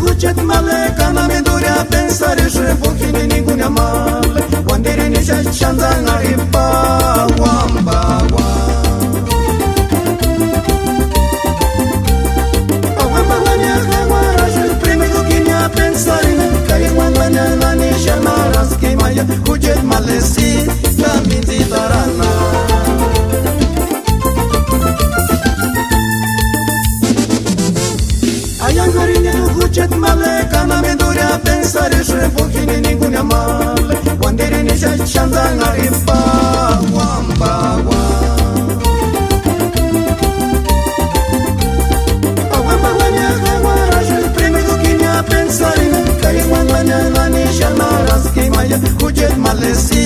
Cucet male, kana me dorea pensare și ochii nigunia male. Wandere ne shanda ngaripa, wamba wa. Wamba wanya wara și primi dukinia pensare, kai wamba na ne shamara skemaya. Cucet male si, la minti darana. Cucet male, kana me dorea pensare și ochii nigunia male. Wandere ne shanda ngaripa, wamba wa. Wamba wanya wara și primi dukinia pensare, kai wamba na ne shamara skemaya. Cucet male si,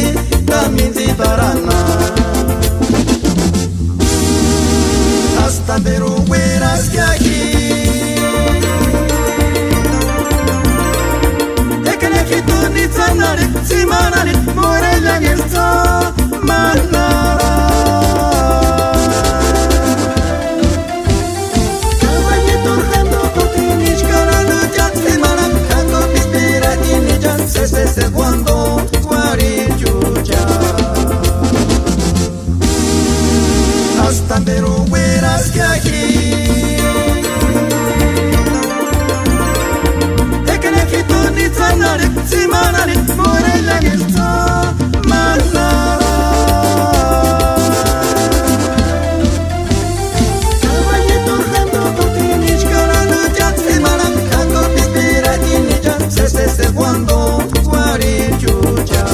la minti darana. Asta de ruera schiahi. Simanare, morella che sta manara. Cavagli tornando tutti in scalano già semana, canto pispirati in già se quando guari giugia. Asta pero gueras que aquí. E che ne fito ni zanare, simanare, morella che sta manara. Cavagli tornando tutti in scalano già semana, canto pispirati in già se quando guari giugia.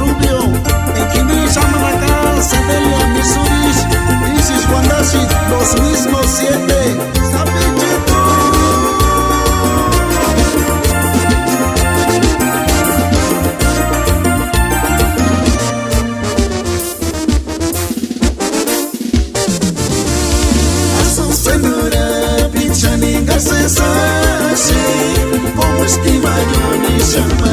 Rubio, Equini, Chamanacán, Cedelia, Misuris, Isis, Guandashi, los mismos 7, Zapichito. Asuncenura, Pichaninga, Cesashi, como esquiva, yo ni chama.